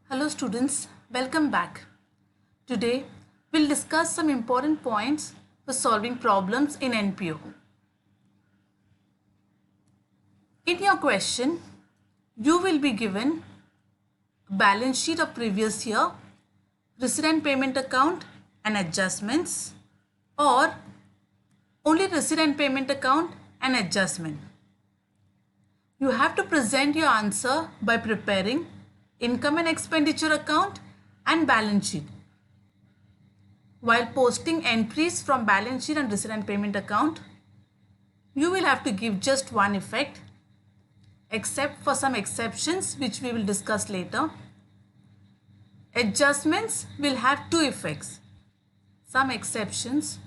Hello students, welcome back. Today we'll discuss some important points for solving problems in NPO. In your question, you will be given a balance sheet of previous year, receipt and payment account and adjustments, or only receipt and payment account and adjustment. You have to present your answer by preparing income and expenditure account and balance sheet. While posting entries from balance sheet and receipt and payment account, you will have to give just one effect, except for some exceptions which we will discuss later. Adjustments will have two effects. Some exceptions.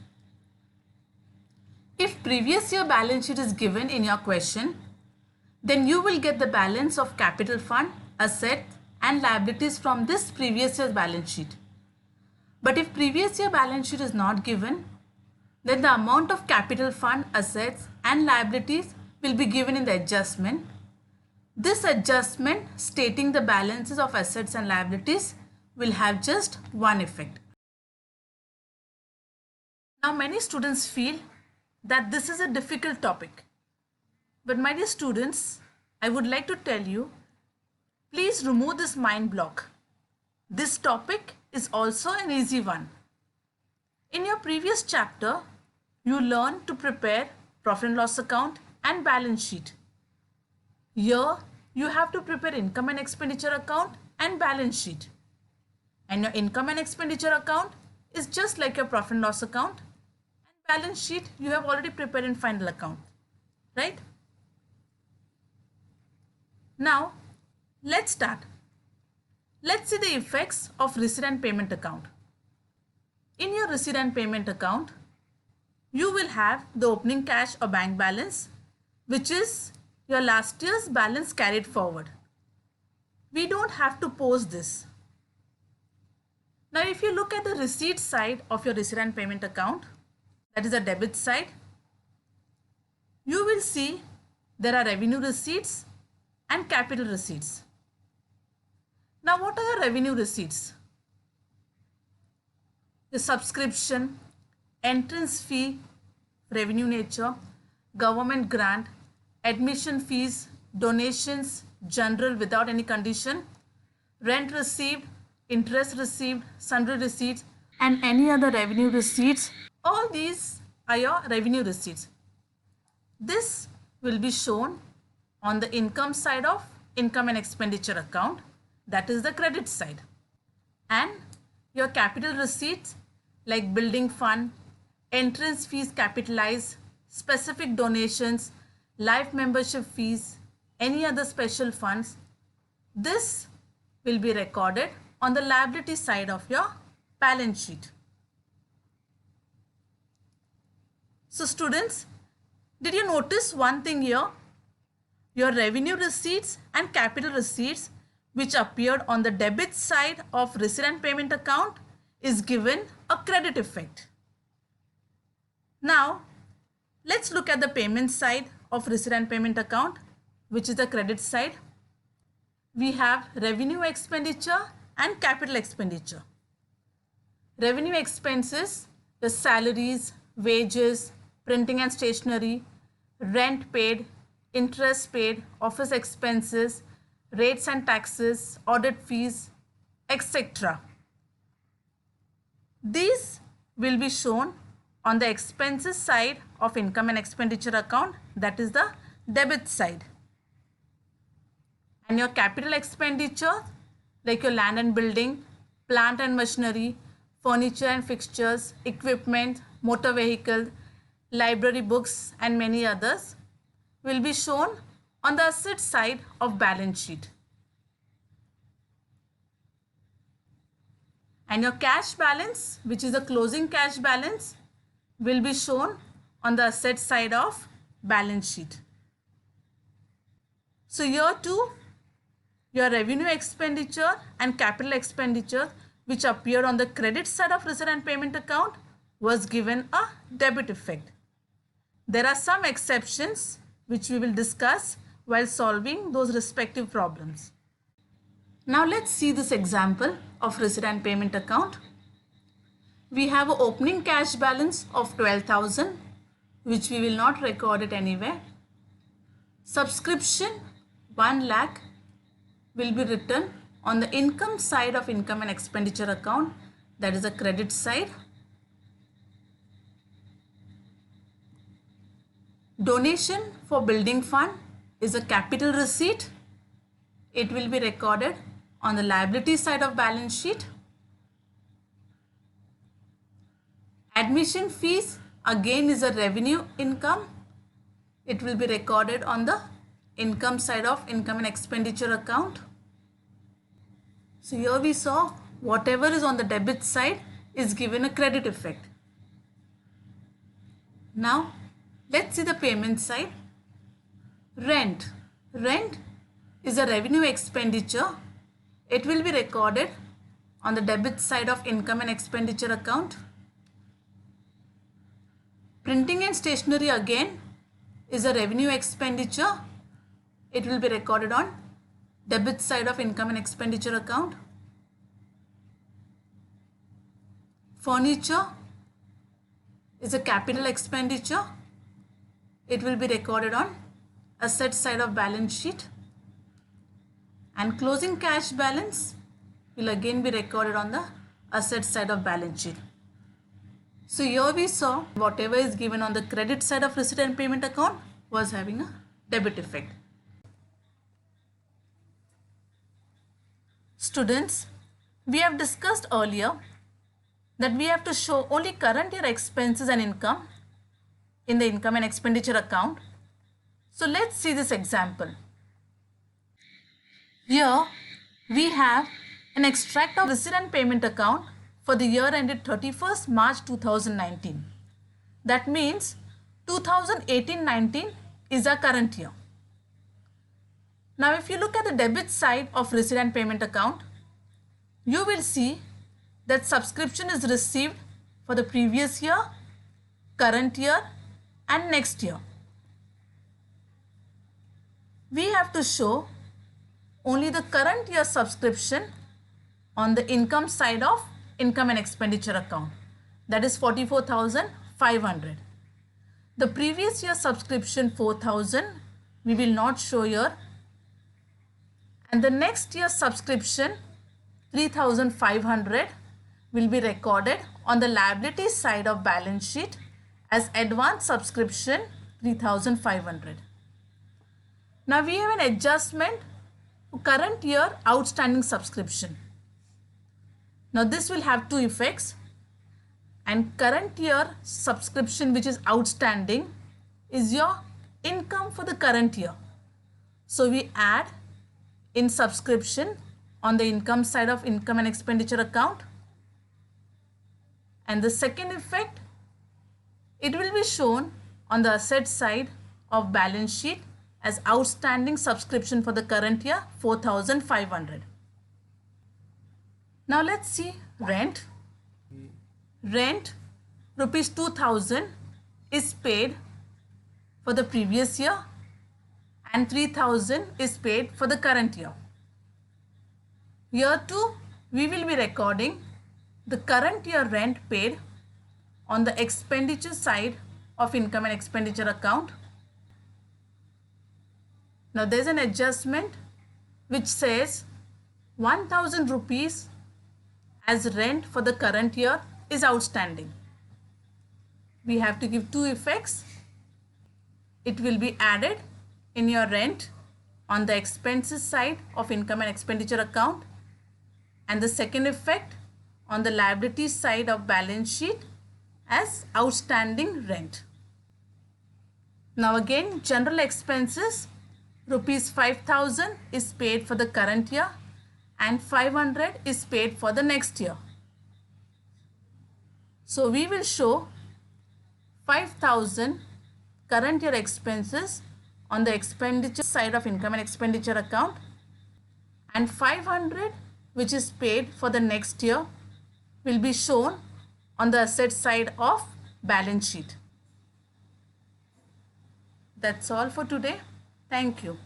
If previous year balance sheet is given in your question, then you will get the balance of capital fund, assets and liabilities from this previous year's balance sheet. But if previous year balance sheet is not given, then the amount of capital fund, assets and liabilities will be given in the adjustment. This adjustment stating the balances of assets and liabilities will have just one effect. Now many students feel that this is a difficult topic. But my dear students, I would like to tell you, please remove this mind block. This topic is also an easy one. In your previous chapter, you learned to prepare profit and loss account and balance sheet. Here, you have to prepare income and expenditure account and balance sheet. And your income and expenditure account is just like your profit and loss account, and balance sheet you have already prepared in final account, right? Now, let's start. Let's see the effects of receipt and payment account. In your receipt and payment account, you will have the opening cash or bank balance, which is your last year's balance carried forward. We don't have to post this. Now, if you look at the receipt side of your receipt and payment account, that is the debit side, you will see there are revenue receipts and capital receipts. Now, what are your revenue receipts? The subscription, entrance fee, revenue nature, government grant, admission fees, donations, general without any condition, rent received, interest received, sundry receipts, and any other revenue receipts. All these are your revenue receipts. This will be shown on the income side of income and expenditure account, that is the credit side. And your capital receipts like building fund, entrance fees capitalized, specific donations, life membership fees, any other special funds, this will be recorded on the liability side of your balance sheet. So students, did you notice one thing here? Your revenue receipts and capital receipts which appeared on the debit side of receipt and payment account is given a credit effect. Now, let's look at the payment side of receipt and payment account, which is the credit side. We have revenue expenditure and capital expenditure. Revenue expenses, the salaries, wages, printing and stationery, rent paid, interest paid, office expenses, rates and taxes, audit fees, etc. These will be shown on the expenses side of income and expenditure account, that is the debit side. And your capital expenditure like your land and building, plant and machinery, furniture and fixtures, equipment, motor vehicle, library books and many others will be shown on the asset side of balance sheet. And your cash balance, which is the closing cash balance, will be shown on the asset side of balance sheet. So here too, your revenue expenditure and capital expenditure which appeared on the credit side of receipt and payment account was given a debit effect. There are some exceptions which we will discuss while solving those respective problems. Now let's see this example of receipt and payment account. We have an opening cash balance of 12,000, which we will not record it anywhere. Subscription 1 lakh will be written on the income side of income and expenditure account, that is a credit side. Donation for building fund is a capital receipt. It will be recorded on the liability side of balance sheet. Admission fees again is a revenue income. It will be recorded on the income side of income and expenditure account. So here we saw whatever is on the debit side is given a credit effect. Now let's see the payment side. Rent. Rent is a revenue expenditure. It will be recorded on the debit side of income and expenditure account. Printing and stationery again is a revenue expenditure. It will be recorded on debit side of income and expenditure account. Furniture is a capital expenditure. It will be recorded on asset side of balance sheet. And closing cash balance will again be recorded on the asset side of balance sheet. So here we saw whatever is given on the credit side of receipt and payment account was having a debit effect. Students, we have discussed earlier that we have to show only current year expenses and income in the income and expenditure account. So let's see this example. Here we have an extract of receipt and payment account for the year ended 31st March 2019. That means 2018-19 is our current year. Now if you look at the debit side of receipt and payment account, you will see that subscription is received for the previous year, current year and next year. We have to show only the current year subscription on the income side of income and expenditure account, that is 44,500. The previous year subscription 4,000 we will not show here, and the next year subscription 3,500 will be recorded on the liability side of balance sheet as advance subscription 3,500. Now we have an adjustment for current year outstanding subscription. Now this will have two effects, and current year subscription which is outstanding is your income for the current year. So we add in subscription on the income side of income and expenditure account. And the second effect, it will be shown on the asset side of balance sheet as outstanding subscription for the current year 4,500. Now let's see rent. Rent rupees 2,000 is paid for the previous year and 3,000 is paid for the current year. Year 2 we will be recording the current year rent paid on the expenditure side of income and expenditure account. Now there is an adjustment which says 1,000 rupees as rent for the current year is outstanding. We have to give two effects. It will be added in your rent on the expenses side of income and expenditure account, and the second effect on the liability side of balance sheet as outstanding rent. Now again, general expenses rupees 5,000 is paid for the current year and 500 is paid for the next year. So we will show 5,000 current year expenses on the expenditure side of income and expenditure account, and 500 which is paid for the next year will be shown on the asset side of balance sheet. That's all for today. Thank you.